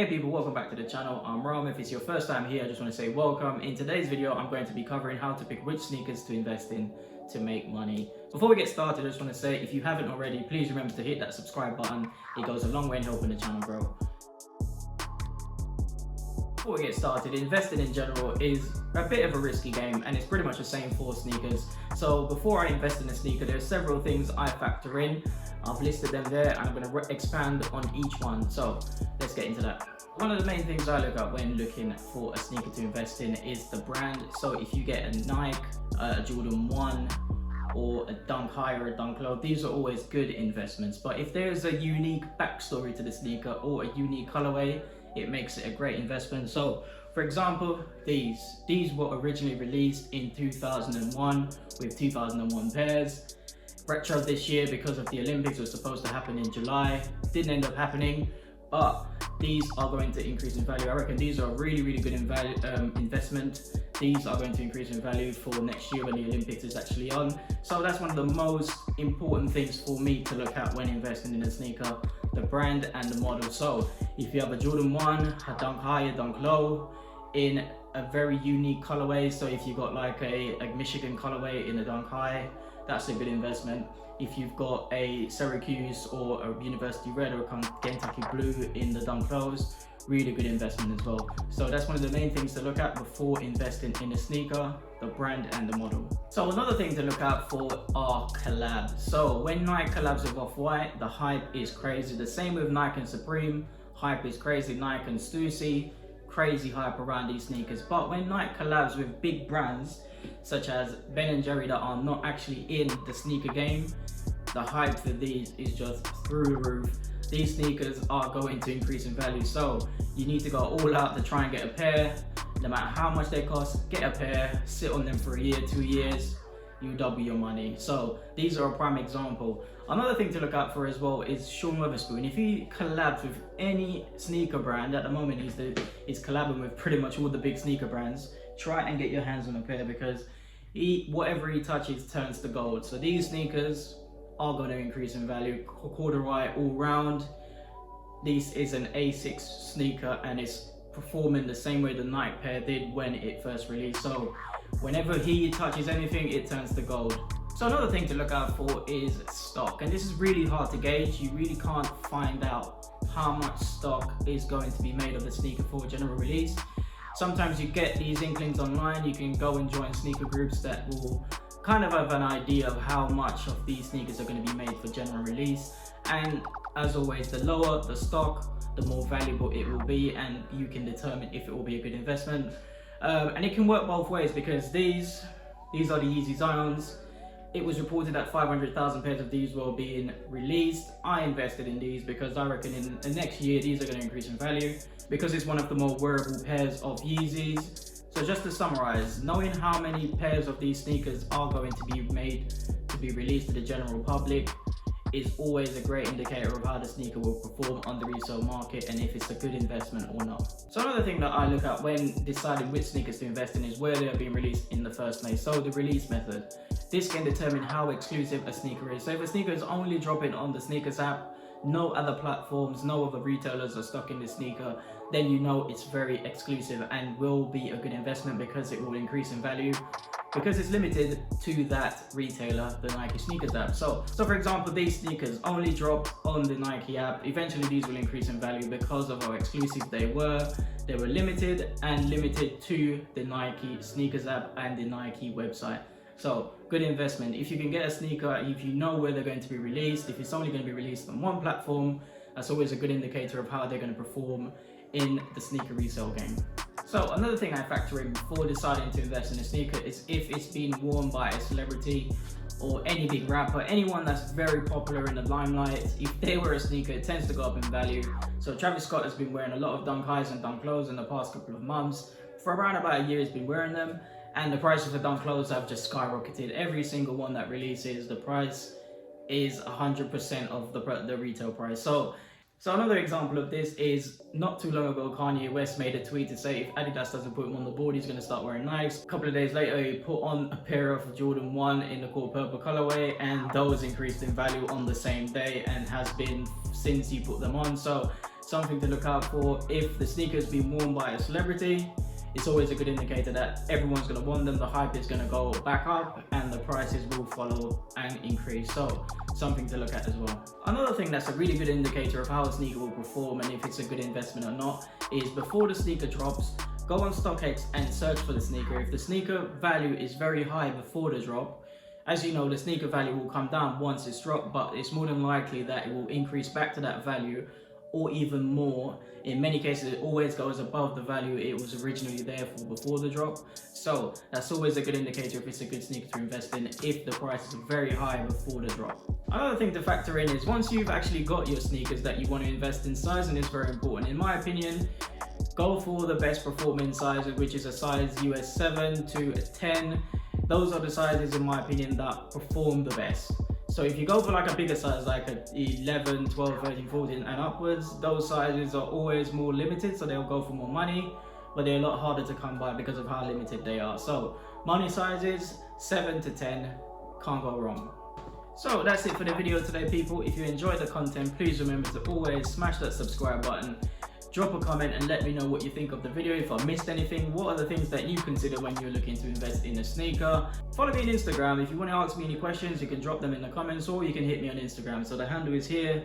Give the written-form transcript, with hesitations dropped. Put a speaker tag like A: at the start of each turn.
A: Hey people, welcome back to the channel. I'm Ram. If it's your first time here, I just want to say welcome. In today's video, I'm going to be covering how to pick which sneakers to invest in to make money. Before we get started, I just want to say, if you haven't already, please remember to hit that subscribe button. It goes a long way in helping the channel grow. Before we get started, investing in general is a bit of a risky game, and it's pretty much the same for sneakers. So before I invest in a sneaker, there are several things I factor in. I've listed them there and I'm going to expand on each one. So let's get into that. One of the main things I look at when looking for a sneaker to invest in is the brand. So if you get a Nike, a Jordan 1, or a Dunk High or a Dunk Low, these are always good investments. But if there's a unique backstory to the sneaker or a unique colorway, it makes it a great investment. So for example, these were originally released in 2001 with 2001 pairs. Retro this year because of the Olympics was supposed to happen in July, didn't end up happening, but these are going to increase in value. I reckon these are a really good investment. These are going to increase in value for next year when the Olympics is actually on. So that's one of the most important things for me to look at when investing in a sneaker, the brand and the model. So if you have a Jordan 1, a Dunk High, a Dunk Low in a very unique colorway, so if you got like a Michigan colorway in a Dunk High, that's a good investment. If you've got a Syracuse or a University Red or a Kentucky Blue in the Dunk Lows, really good investment as well. So that's one of the main things to look at before investing in a sneaker, the brand and the model. So another thing to look out for are collabs. So when Nike collabs with Off-White, the hype is crazy. The same with Nike and Supreme, hype is crazy. Nike and Stussy, crazy hype around these sneakers. But when Nike collabs with big brands such as Ben & Jerry that are not actually in the sneaker game, the hype for these is just through the roof. These sneakers are going to increase in value, so you need to go all out to try and get a pair. No matter how much they cost, get a pair, sit on them for a year, 2 years, you double your money. So these are a prime example. Another thing to look out for as well is Sean Weatherspoon. If he collabs with any sneaker brand, at the moment he's collabing with pretty much all the big sneaker brands, try and get your hands on a pair, because whatever he touches turns to gold. So these sneakers are going to increase in value. Corduroy all round. This is an A6 sneaker and it's performing the same way the Nike pair did when it first released. So whenever he touches anything, it turns to gold. So another thing to look out for is stock, and this is really hard to gauge. You really can't find out how much stock is going to be made of the sneaker for general release. Sometimes you get these inklings online. You can go and join sneaker groups that will kind of have an idea of how much of these sneakers are going to be made for general release. And as always, the lower the stock, the more valuable it will be, and you can determine if it will be a good investment. And it can work both ways, because these are the Yeezy Zions. It was reported that 500,000 pairs of these were being released. I invested in these because I reckon in the next year these are going to increase in value, because it's one of the more wearable pairs of Yeezys. So just to summarize, knowing how many pairs of these sneakers are going to be made to be released to the general public is always a great indicator of how the sneaker will perform on the resale market and if it's a good investment or not. So another thing that I look at when deciding which sneakers to invest in is where they are being released in the first place. So the release method. This can determine how exclusive a sneaker is. So if a sneaker is only dropping on the sneakers app, no other platforms, no other retailers are stocking the sneaker, then you know it's very exclusive and will be a good investment, because it will increase in value because it's limited to that retailer, the Nike sneakers app. So for example, these sneakers only dropped on the Nike app. Eventually these will increase in value because of how exclusive they were. They were limited to the Nike sneakers app and the Nike website. So good investment. If you can get a sneaker, if you know where they're going to be released, if it's only going to be released on one platform, that's always a good indicator of how they're going to perform in the sneaker resale game. So another thing I factor in before deciding to invest in a sneaker is if it's been worn by a celebrity or any big rapper, anyone that's very popular in the limelight. If they wear a sneaker, it tends to go up in value. So Travis Scott has been wearing a lot of Dunk Highs and Dunk Lows in the past couple of months. For around about a year he's been wearing them, and the prices of Dunk Lows have just skyrocketed. Every single one that releases, the price is 100% of the retail price. So So another example of this is not too long ago, Kanye West made a tweet to say if Adidas doesn't put him on the board, he's going to start wearing Nikes. A couple of days later, he put on a pair of Jordan 1 in the core purple colorway, and those increased in value on the same day and has been since he put them on. So something to look out for. If the sneakers being worn by a celebrity, it's always a good indicator that everyone's going to want them, the hype is going to go back up, and the prices will follow and increase. So something to look at as well. Another thing that's a really good indicator of how a sneaker will perform and if it's a good investment or not is before the sneaker drops, go on StockX and search for the sneaker. If the sneaker value is very high before the drop, as you know, the sneaker value will come down once it's dropped, but it's more than likely that it will increase back to that value or even more. In many cases, it always goes above the value it was originally there for before the drop. So that's always a good indicator if it's a good sneaker to invest in, if the price is very high before the drop. Another thing to factor in is once you've actually got your sneakers that you want to invest in, sizing is very important. In my opinion, go for the best performing sizes, which is a size US 7 to a 10. Those are the sizes, in my opinion, that perform the best. So if you go for like a bigger size, like a 11, 12, 13, 14 and upwards, those sizes are always more limited, so they'll go for more money, but they're a lot harder to come by because of how limited they are. So money sizes, 7 to 10, can't go wrong. So that's it for the video today, people. If you enjoyed the content, please remember to always smash that subscribe button. Drop a comment and let me know what you think of the video. If I missed anything, what are the things that you consider when you're looking to invest in a sneaker? Follow me on Instagram. If you want to ask me any questions, you can drop them in the comments or you can hit me on Instagram. So the handle is here.